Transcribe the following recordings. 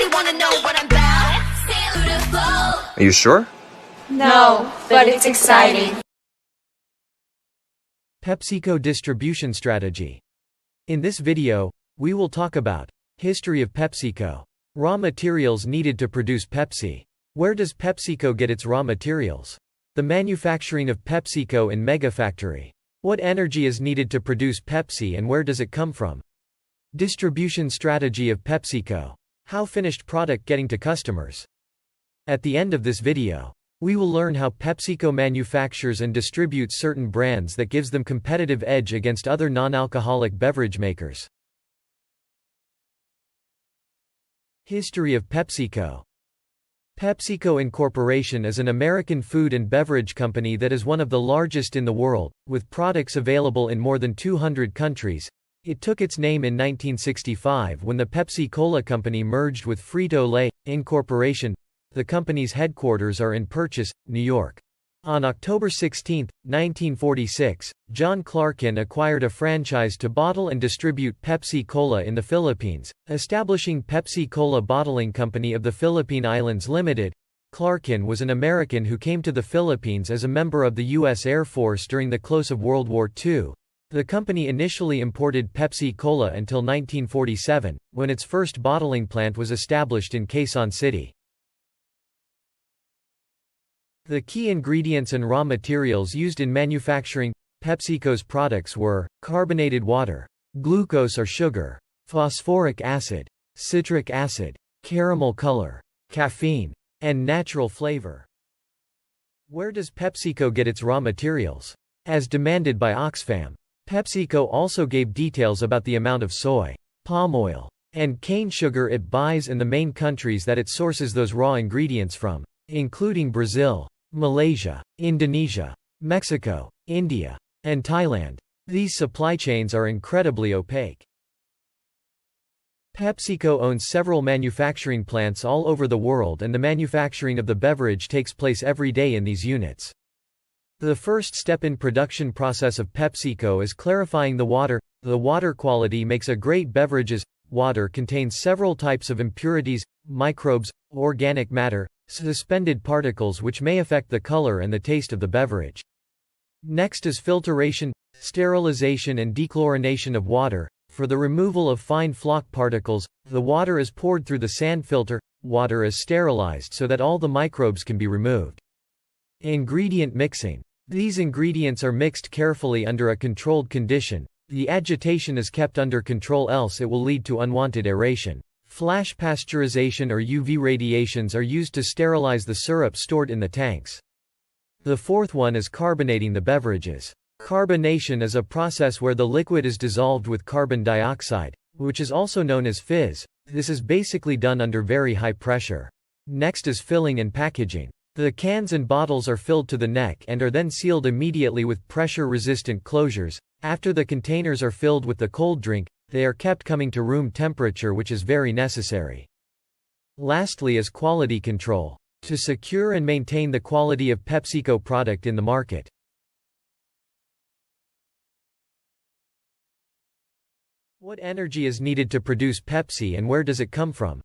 Everybody wanna know what I'm about. Are you sure? No, but it's exciting. PepsiCo distribution strategy. In this video, we will talk about history of PepsiCo, raw materials needed to produce Pepsi. Where does PepsiCo get its raw materials? The manufacturing of PepsiCo in megafactory. What energy is needed to produce Pepsi and where does it come from? Distribution strategy of PepsiCo. How finished product getting to customers? At the end of this video, we will learn how PepsiCo manufactures and distributes certain brands that gives them competitive edge against other non-alcoholic beverage makers. History of PepsiCo. PepsiCo Incorporation is an American food and beverage company that is one of the largest in the world, with products available in more than 200 countries. It took its name in 1965 when the Pepsi-Cola company merged with Frito-Lay Incorporation. The company's headquarters are in Purchase, New York. On October 16, 1946, John Clarkin acquired a franchise to bottle and distribute Pepsi-Cola in the Philippines, establishing Pepsi-Cola Bottling Company of the Philippine Islands Limited. Clarkin was an American who came to the Philippines as a member of the U.S. Air Force during the close of World War II. The company initially imported Pepsi-Cola until 1947, when its first bottling plant was established in Quezon City. The key ingredients and raw materials used in manufacturing PepsiCo's products were carbonated water, glucose or sugar, phosphoric acid, citric acid, caramel color, caffeine, and natural flavor. Where does PepsiCo get its raw materials? As demanded by Oxfam, PepsiCo also gave details about the amount of soy, palm oil, and cane sugar it buys and the main countries that it sources those raw ingredients from, including Brazil, Malaysia, Indonesia, Mexico, India, and Thailand. These supply chains are incredibly opaque. PepsiCo owns several manufacturing plants all over the world and the manufacturing of the beverage takes place every day in these units. The first step in production process of PepsiCo is clarifying the water. The water quality makes a great beverages. Water contains several types of impurities, microbes, organic matter, suspended particles which may affect the color and the taste of the beverage. Next is filtration, sterilization and dechlorination of water. For the removal of fine flock particles, the water is poured through the sand filter. Water is sterilized so that all the microbes can be removed. Ingredient mixing. These ingredients are mixed carefully under a controlled condition. The agitation is kept under control else it will lead to unwanted aeration. Flash pasteurization or UV radiations are used to sterilize the syrup stored in the tanks. The fourth one is carbonating the beverages. Carbonation is a process where the liquid is dissolved with carbon dioxide, which is also known as fizz. This is basically done under very high pressure. Next is filling and packaging. The cans and bottles are filled to the neck and are then sealed immediately with pressure-resistant closures. After the containers are filled with the cold drink, they are kept coming to room temperature, which is very necessary. Lastly is quality control, to secure and maintain the quality of PepsiCo product in the market. What energy is needed to produce Pepsi and where does it come from?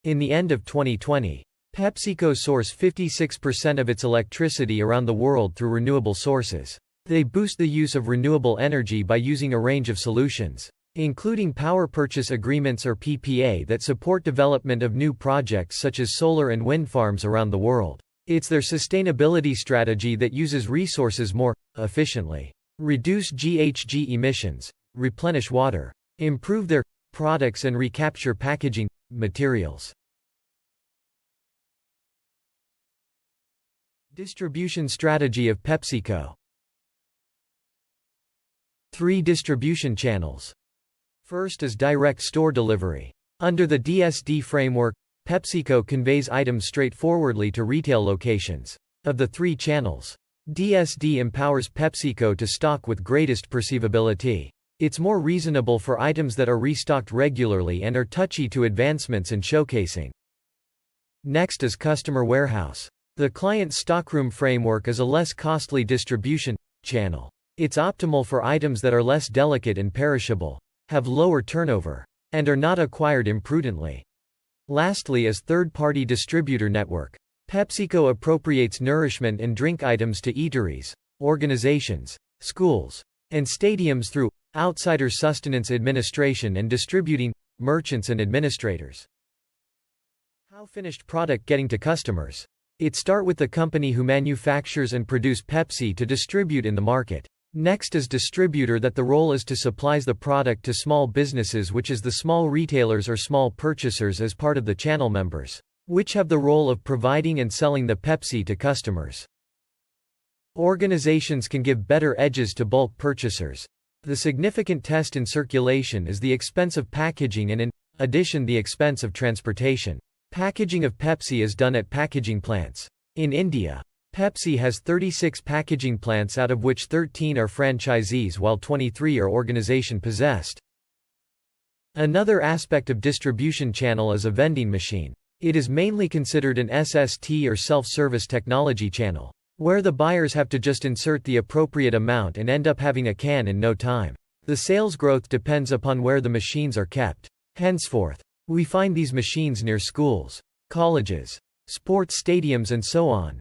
In the end of 2020, PepsiCo sources 56% of its electricity around the world through renewable sources. They boost the use of renewable energy by using a range of solutions, including power purchase agreements or PPA that support development of new projects such as solar and wind farms around the world. It's their sustainability strategy that uses resources more efficiently, reduce GHG emissions, replenish water, improve their products and recapture packaging materials. Distribution strategy of PepsiCo. 3 distribution channels. First is direct store delivery. Under the DSD framework, PepsiCo conveys items straightforwardly to retail locations. Of the 3 channels, DSD empowers PepsiCo to stock with greatest perceivability. It's more reasonable for items that are restocked regularly and are touchy to advancements and showcasing. Next is customer warehouse. The client stockroom framework is a less costly distribution channel. It's optimal for items that are less delicate and perishable, have lower turnover, and are not acquired imprudently. Lastly is third-party distributor network. PepsiCo appropriates nourishment and drink items to eateries, organizations, schools, and stadiums through outsider sustenance administration and distributing merchants and administrators. How finished product getting to customers? It start with the company who manufactures and produce Pepsi to distribute in the market. Next is distributor, that the role is to supplies the product to small businesses, which is the small retailers or small purchasers as part of the channel members, which have the role of providing and selling the Pepsi to customers. Organizations can give better edges to bulk purchasers. The significant test in circulation is the expense of packaging and in addition the expense of transportation. Packaging of Pepsi is done at packaging plants. In India, Pepsi has 36 packaging plants, out of which 13 are franchisees while 23 are organization possessed. Another aspect of distribution channel is a vending machine. It is mainly considered an SST or self-service technology channel, where the buyers have to just insert the appropriate amount and end up having a can in no time. The sales growth depends upon where the machines are kept. Henceforth, we find these machines near schools, colleges, sports stadiums and so on.